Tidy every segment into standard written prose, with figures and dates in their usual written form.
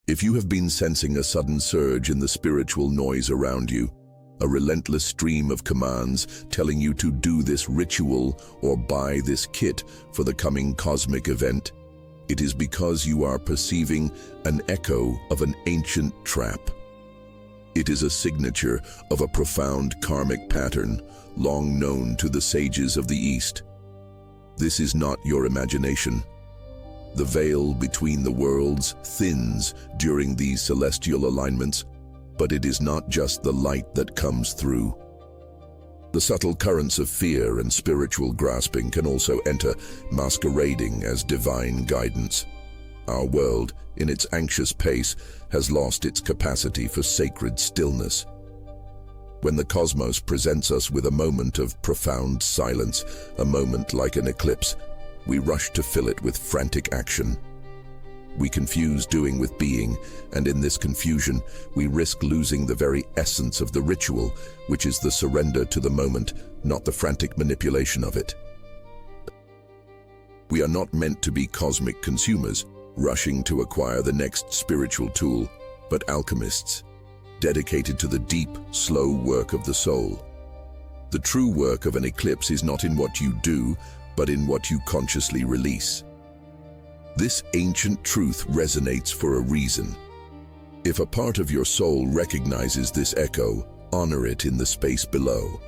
If you have been sensing a sudden surge in the spiritual noise around you, a relentless stream of commands telling you to do this ritual or buy this kit for the coming cosmic event, it is because you are perceiving an echo of an ancient trap. It is a signature of a profound karmic pattern long known to the sages of the East. This is not your imagination. The veil between the worlds thins during these celestial alignments, but it is not just the light that comes through. The subtle currents of fear and spiritual grasping can also enter, masquerading as divine guidance. Our world, in its anxious pace, has lost its capacity for sacred stillness. When the cosmos presents us with a moment of profound silence, a moment like an eclipse, we rush to fill it with frantic action. We confuse doing with being, and in this confusion, we risk losing the very essence of the ritual, which is the surrender to the moment, not the frantic manipulation of it. We are not meant to be cosmic consumers, rushing to acquire the next spiritual tool, but alchemists, dedicated to the deep, slow work of the soul. The true work of an eclipse is not in what you do, but in what you consciously release. This ancient truth resonates for a reason. If a part of your soul recognizes this echo, honor it in the space below.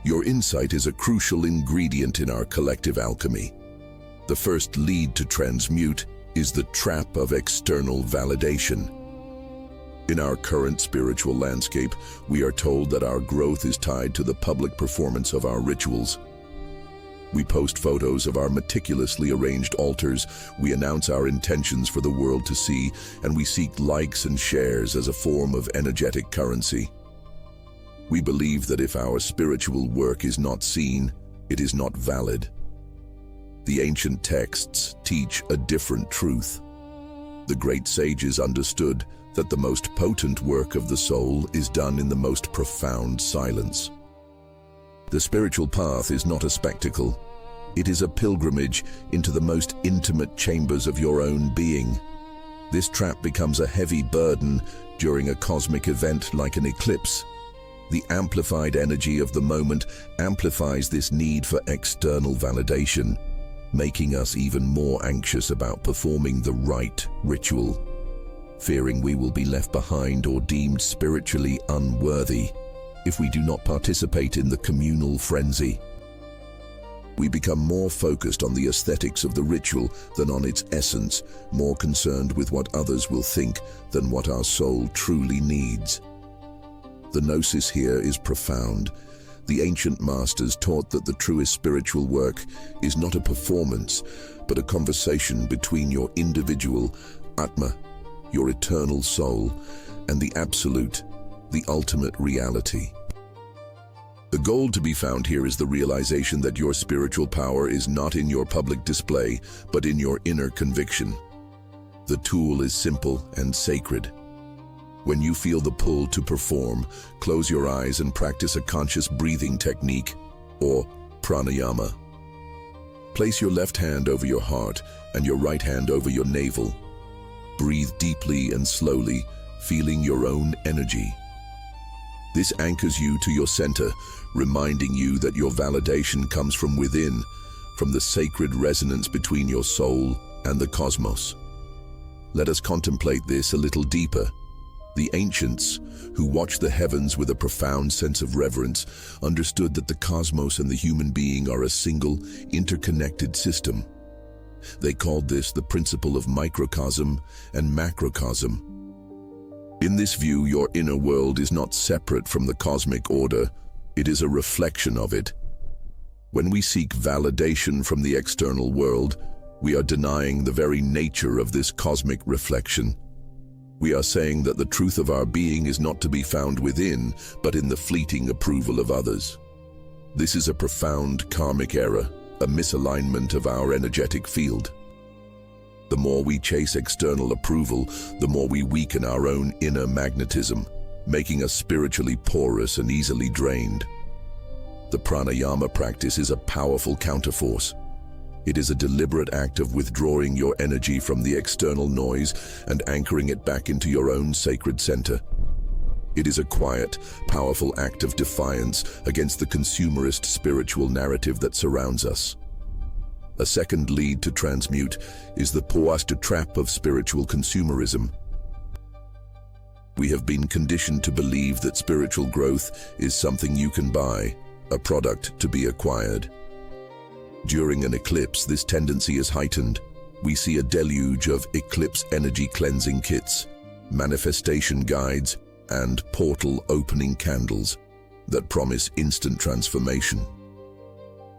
Your insight is a crucial ingredient in our collective alchemy. The first lead to transmute is the trap of external validation. In our current spiritual landscape, we are told that our growth is tied to the public performance of our rituals. We post photos of our meticulously arranged altars, we announce our intentions for the world to see, and we seek likes and shares as a form of energetic currency. We believe that if our spiritual work is not seen, it is not valid. The ancient texts teach a different truth. The great sages understood that the most potent work of the soul is done in the most profound silence. The spiritual path is not a spectacle. It is a pilgrimage into the most intimate chambers of your own being. This trap becomes a heavy burden during a cosmic event like an eclipse. The amplified energy of the moment amplifies this need for external validation, making us even more anxious about performing the right ritual, fearing we will be left behind or deemed spiritually unworthy if we do not participate in the communal frenzy. We become more focused on the aesthetics of the ritual than on its essence, more concerned with what others will think than what our soul truly needs. The gnosis here is profound. The ancient masters taught that the truest spiritual work is not a performance, but a conversation between your individual Atma, your eternal soul, and the absolute, the ultimate reality. The gold to be found here is the realization that your spiritual power is not in your public display, but in your inner conviction. The tool is simple and sacred. When you feel the pull to perform, close your eyes and practice a conscious breathing technique, or pranayama. Place your left hand over your heart and your right hand over your navel. Breathe deeply and slowly, feeling your own energy. This anchors you to your center, reminding you that your validation comes from within, from the sacred resonance between your soul and the cosmos. Let us contemplate this a little deeper. The ancients, who watched the heavens with a profound sense of reverence, understood that the cosmos and the human being are a single, interconnected system. They called this the principle of microcosm and macrocosm. In this view, your inner world is not separate from the cosmic order, it is a reflection of it. When we seek validation from the external world, we are denying the very nature of this cosmic reflection. We are saying that the truth of our being is not to be found within, but in the fleeting approval of others. This is a profound karmic error, a misalignment of our energetic field. The more we chase external approval, the more we weaken our own inner magnetism, making us spiritually porous and easily drained. The pranayama practice is a powerful counterforce. It is a deliberate act of withdrawing your energy from the external noise and anchoring it back into your own sacred center. It is a quiet, powerful act of defiance against the consumerist spiritual narrative that surrounds us. A second lead to transmute is the poised trap of spiritual consumerism. We have been conditioned to believe that spiritual growth is something you can buy, a product to be acquired. During an eclipse, this tendency is heightened. We see a deluge of eclipse energy cleansing kits, manifestation guides, and portal opening candles that promise instant transformation.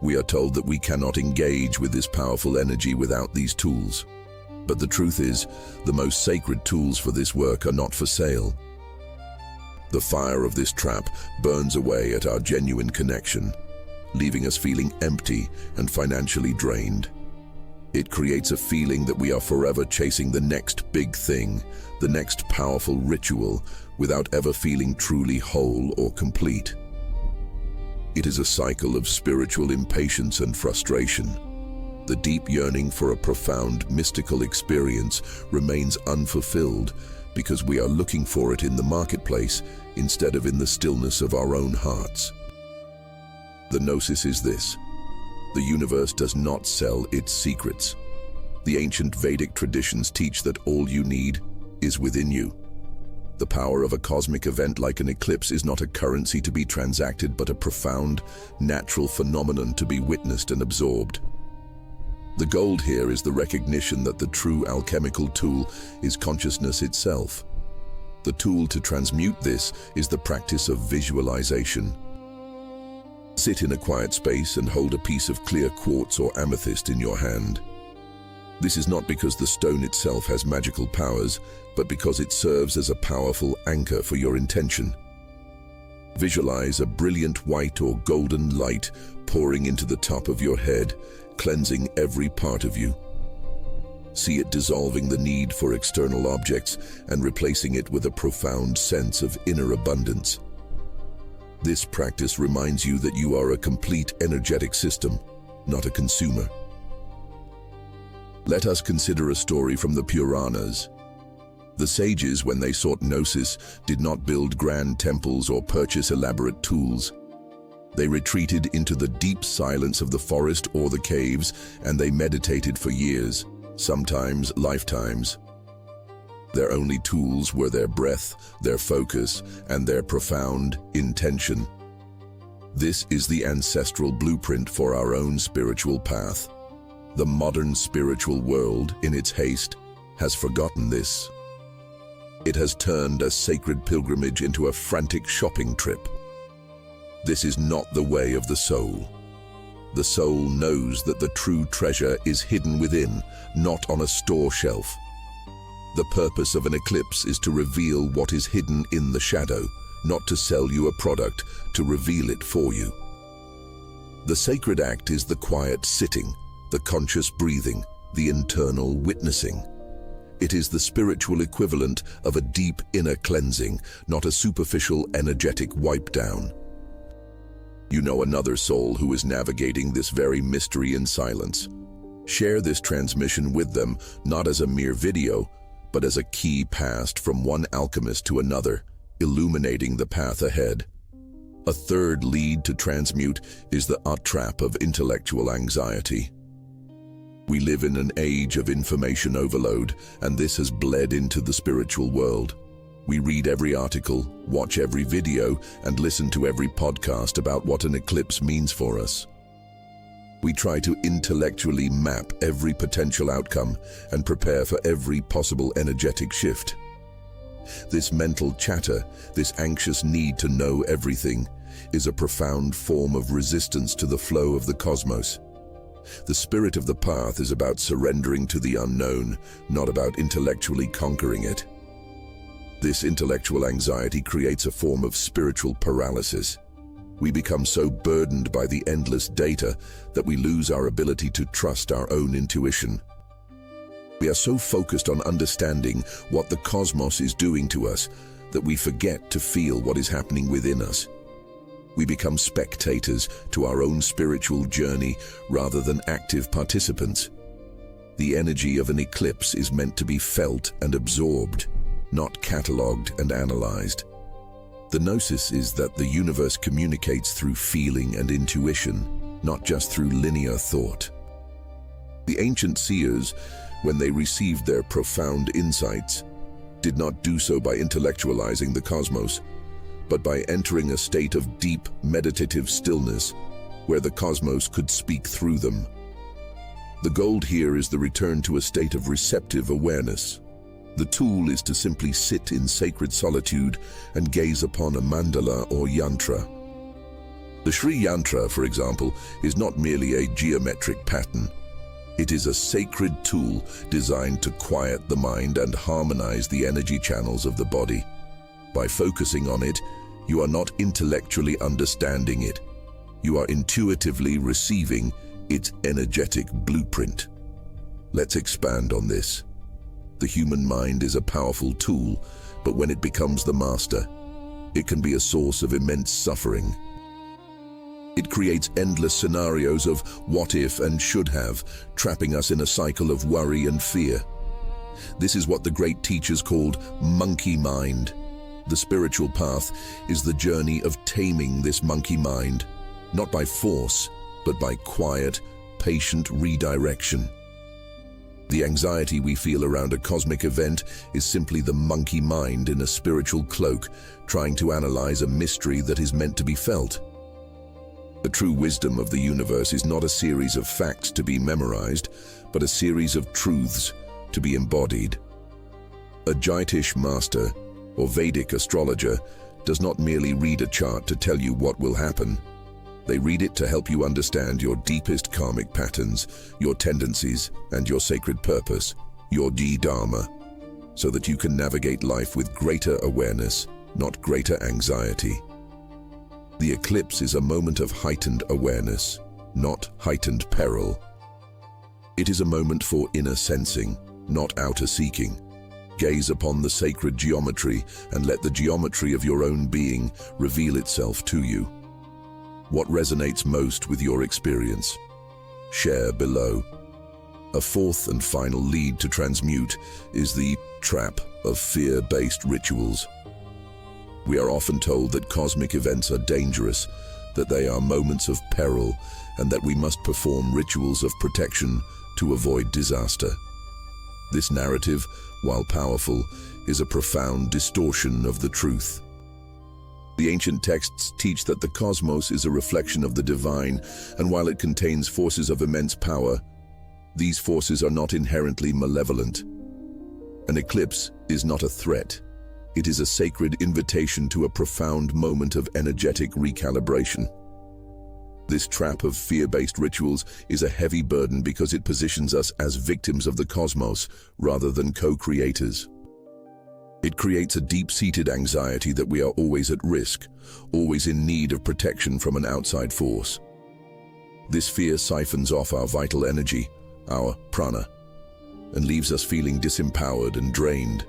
We are told that we cannot engage with this powerful energy without these tools. But the truth is, the most sacred tools for this work are not for sale. The fire of this trap burns away at our genuine connection, leaving us feeling empty and financially drained. It creates a feeling that we are forever chasing the next big thing, the next powerful ritual, without ever feeling truly whole or complete. It is a cycle of spiritual impatience and frustration. The deep yearning for a profound, mystical experience remains unfulfilled because we are looking for it in the marketplace instead of in the stillness of our own hearts. The gnosis is this: the universe does not sell its secrets. The ancient Vedic traditions teach that all you need is within you. The power of a cosmic event like an eclipse is not a currency to be transacted, but a profound, natural phenomenon to be witnessed and absorbed. The gold here is the recognition that the true alchemical tool is consciousness itself. The tool to transmute this is the practice of visualization. Sit in a quiet space and hold a piece of clear quartz or amethyst in your hand. This is not because the stone itself has magical powers, but because it serves as a powerful anchor for your intention. Visualize a brilliant white or golden light pouring into the top of your head, cleansing every part of you. See it dissolving the need for external objects and replacing it with a profound sense of inner abundance. This practice reminds you that you are a complete energetic system, not a consumer. Let us consider a story from the Puranas. The sages, when they sought gnosis, did not build grand temples or purchase elaborate tools. They retreated into the deep silence of the forest or the caves, and they meditated for years, sometimes lifetimes. Their only tools were their breath, their focus, and their profound intention. This is the ancestral blueprint for our own spiritual path. The modern spiritual world, in its haste, has forgotten this. It has turned a sacred pilgrimage into a frantic shopping trip. This is not the way of the soul. The soul knows that the true treasure is hidden within, not on a store shelf. The purpose of an eclipse is to reveal what is hidden in the shadow, not to sell you a product, to reveal it for you. The sacred act is the quiet sitting, the conscious breathing, the internal witnessing. It is the spiritual equivalent of a deep inner cleansing, not a superficial energetic wipe down. You know another soul who is navigating this very mystery in silence. Share this transmission with them, not as a mere video, but as a key passed from one alchemist to another, illuminating the path ahead. A third lead to transmute is the trap of intellectual anxiety. We live in an age of information overload, and this has bled into the spiritual world. We read every article, watch every video, and listen to every podcast about what an eclipse means for us. We try to intellectually map every potential outcome and prepare for every possible energetic shift. This mental chatter, this anxious need to know everything, is a profound form of resistance to the flow of the cosmos. The spirit of the path is about surrendering to the unknown, not about intellectually conquering it. This intellectual anxiety creates a form of spiritual paralysis. We become so burdened by the endless data that we lose our ability to trust our own intuition. We are so focused on understanding what the cosmos is doing to us that we forget to feel what is happening within us. We become spectators to our own spiritual journey rather than active participants. The energy of an eclipse is meant to be felt and absorbed, not catalogued and analyzed. The gnosis is that the universe communicates through feeling and intuition, not just through linear thought. The ancient seers, when they received their profound insights, did not do so by intellectualizing the cosmos, but by entering a state of deep meditative stillness where the cosmos could speak through them. The gold here is the return to a state of receptive awareness. The tool is to simply sit in sacred solitude and gaze upon a mandala or yantra. The Sri Yantra, for example, is not merely a geometric pattern. It is a sacred tool designed to quiet the mind and harmonize the energy channels of the body. By focusing on it, you are not intellectually understanding it. You are intuitively receiving its energetic blueprint. Let's expand on this. The human mind is a powerful tool, but when it becomes the master, it can be a source of immense suffering. It creates endless scenarios of what if and should have, trapping us in a cycle of worry and fear. This is what the great teachers called monkey mind. The spiritual path is the journey of taming this monkey mind, not by force, but by quiet, patient redirection. The anxiety we feel around a cosmic event is simply the monkey mind in a spiritual cloak, trying to analyze a mystery that is meant to be felt. The true wisdom of the universe is not a series of facts to be memorized, but a series of truths to be embodied. A Jyotish master, or Vedic astrologer, does not merely read a chart to tell you what will happen. They read it to help you understand your deepest karmic patterns, your tendencies, and your sacred purpose, your dharma, so that you can navigate life with greater awareness, not greater anxiety. The eclipse is a moment of heightened awareness, not heightened peril. It is a moment for inner sensing, not outer seeking. Gaze upon the sacred geometry and let the geometry of your own being reveal itself to you. What resonates most with your experience? Share below. A fourth and final lead to transmute is the trap of fear-based rituals. We are often told that cosmic events are dangerous, that they are moments of peril, and that we must perform rituals of protection to avoid disaster. This narrative, while powerful, is a profound distortion of the truth. The ancient texts teach that the cosmos is a reflection of the divine, and while it contains forces of immense power, these forces are not inherently malevolent. An eclipse is not a threat. It is a sacred invitation to a profound moment of energetic recalibration. This trap of fear-based rituals is a heavy burden because it positions us as victims of the cosmos rather than co-creators. It creates a deep-seated anxiety that we are always at risk, always in need of protection from an outside force. This fear siphons off our vital energy, our prana, and leaves us feeling disempowered and drained.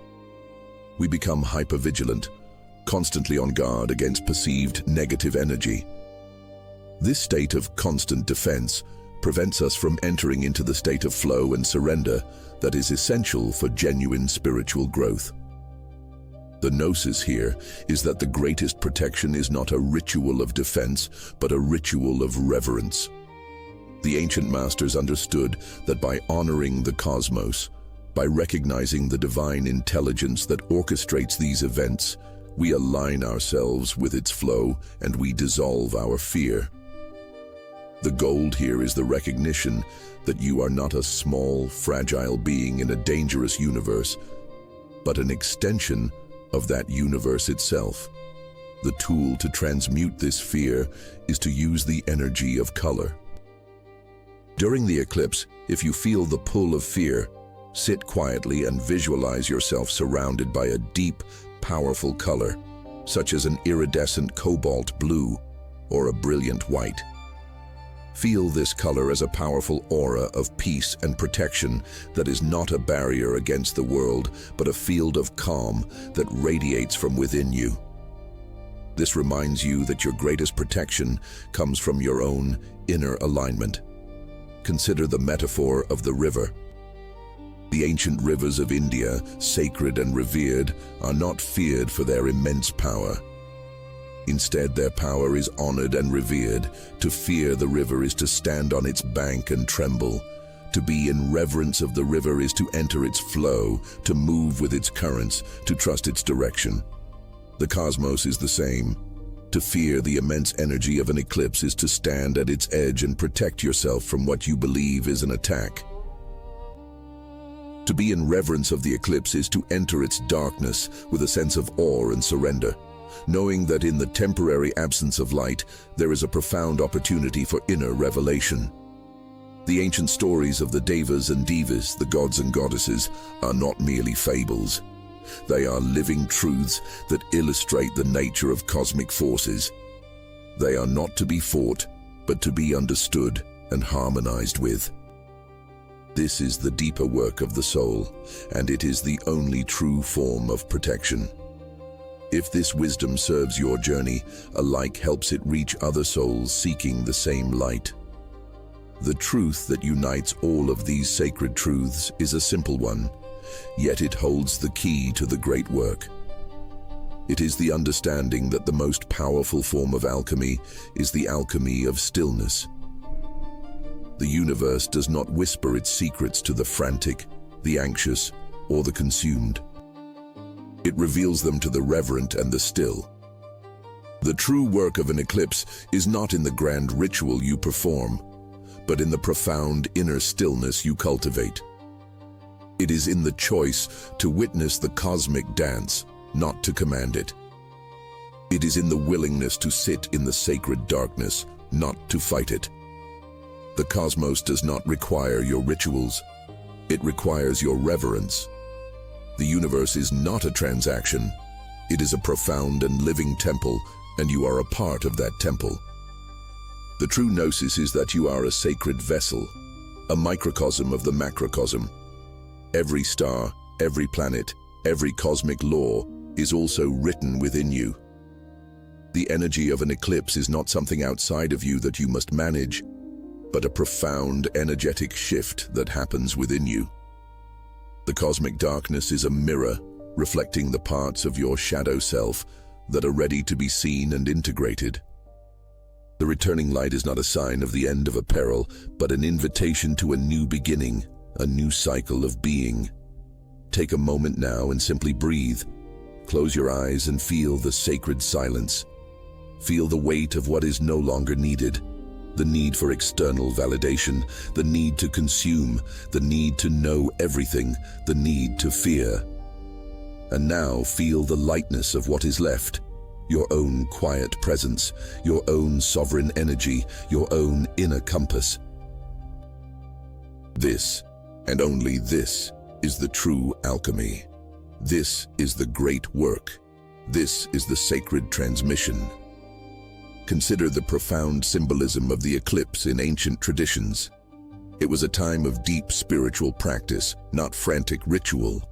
We become hypervigilant, constantly on guard against perceived negative energy. This state of constant defense prevents us from entering into the state of flow and surrender that is essential for genuine spiritual growth. The gnosis here is that the greatest protection is not a ritual of defense, but a ritual of reverence. The ancient masters understood that by honoring the cosmos, by recognizing the divine intelligence that orchestrates these events, we align ourselves with its flow and we dissolve our fear. The gold here is the recognition that you are not a small, fragile being in a dangerous universe, but an extension of that universe itself. The tool to transmute this fear is to use the energy of color. During the eclipse, if you feel the pull of fear, sit quietly and visualize yourself surrounded by a deep, powerful color, such as an iridescent cobalt blue or a brilliant white. Feel this color as a powerful aura of peace and protection that is not a barrier against the world, but a field of calm that radiates from within you. This reminds you that your greatest protection comes from your own inner alignment. Consider the metaphor of the river. The ancient rivers of India, sacred and revered, are not feared for their immense power. Instead, their power is honored and revered. To fear the river is to stand on its bank and tremble. To be in reverence of the river is to enter its flow, to move with its currents, to trust its direction. The cosmos is the same. To fear the immense energy of an eclipse is to stand at its edge and protect yourself from what you believe is an attack. To be in reverence of the eclipse is to enter its darkness with a sense of awe and surrender, knowing that in the temporary absence of light, there is a profound opportunity for inner revelation. The ancient stories of the devas and divas, the gods and goddesses, are not merely fables. They are living truths that illustrate the nature of cosmic forces. They are not to be fought, but to be understood and harmonized with. This is the deeper work of the soul, and it is the only true form of protection. If this wisdom serves your journey, alike helps it reach other souls seeking the same light. The truth that unites all of these sacred truths is a simple one, yet it holds the key to the great work. It is the understanding that the most powerful form of alchemy is the alchemy of stillness. The universe does not whisper its secrets to the frantic, the anxious, or the consumed. It reveals them to the reverent and the still. The true work of an eclipse is not in the grand ritual you perform, but in the profound inner stillness you cultivate. It is in the choice to witness the cosmic dance, not to command it. It is in the willingness to sit in the sacred darkness, not to fight it. The cosmos does not require your rituals. It requires your reverence. The universe is not a transaction. It is a profound and living temple, and you are a part of that temple. The true gnosis is that you are a sacred vessel, a microcosm of the macrocosm. Every star, every planet, every cosmic law is also written within you. The energy of an eclipse is not something outside of you that you must manage, but a profound energetic shift that happens within you. The cosmic darkness is a mirror reflecting the parts of your shadow self that are ready to be seen and integrated. The returning light is not a sign of the end of a peril, but an invitation to a new beginning, a new cycle of being. Take a moment now and simply breathe. Close your eyes and feel the sacred silence. Feel the weight of what is no longer needed. The need for external validation, the need to consume, the need to know everything, the need to fear. And now feel the lightness of what is left, your own quiet presence, your own sovereign energy, your own inner compass. This, and only this, is the true alchemy. This is the great work. This is the sacred transmission. Consider the profound symbolism of the eclipse in ancient traditions. It was a time of deep spiritual practice, not frantic ritual.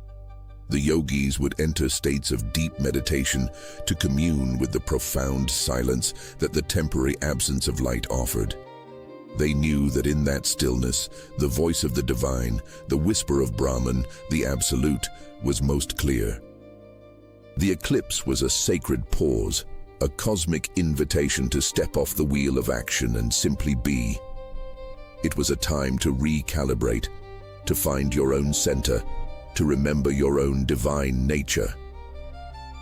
The yogis would enter states of deep meditation to commune with the profound silence that the temporary absence of light offered. They knew that in that stillness, the voice of the divine, the whisper of Brahman, the absolute, was most clear. The eclipse was a sacred pause, a cosmic invitation to step off the wheel of action and simply be. It was a time to recalibrate, to find your own center, to remember your own divine nature.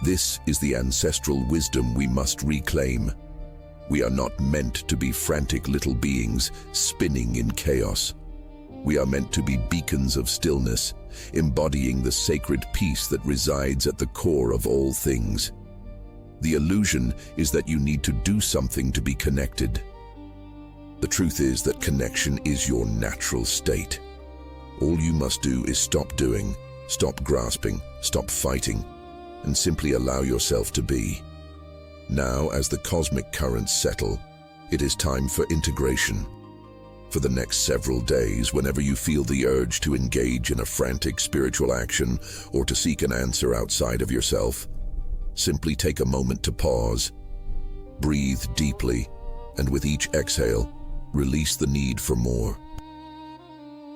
This is the ancestral wisdom we must reclaim. We are not meant to be frantic little beings spinning in chaos. We are meant to be beacons of stillness, embodying the sacred peace that resides at the core of all things. The illusion is that you need to do something to be connected. The truth is that connection is your natural state. All you must do is stop doing, stop grasping, stop fighting, and simply allow yourself to be. Now, as the cosmic currents settle, it is time for integration. For the next several days, whenever you feel the urge to engage in a frantic spiritual action or to seek an answer outside of yourself, simply take a moment to pause, Breathe deeply, and with each exhale, release the need for more.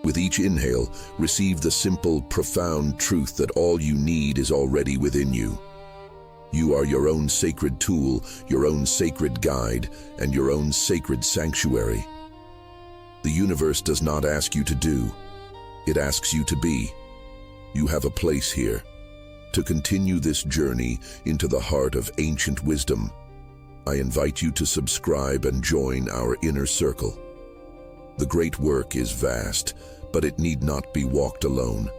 With each inhale, receive the simple, profound truth that all you need is already within you. You are your own sacred tool, your own sacred guide, and your own sacred sanctuary. The universe does not ask you to do, it asks you to be. You have a place here. To continue this journey into the heart of ancient wisdom, I invite you to subscribe and join our inner circle. The great work is vast, but it need not be walked alone.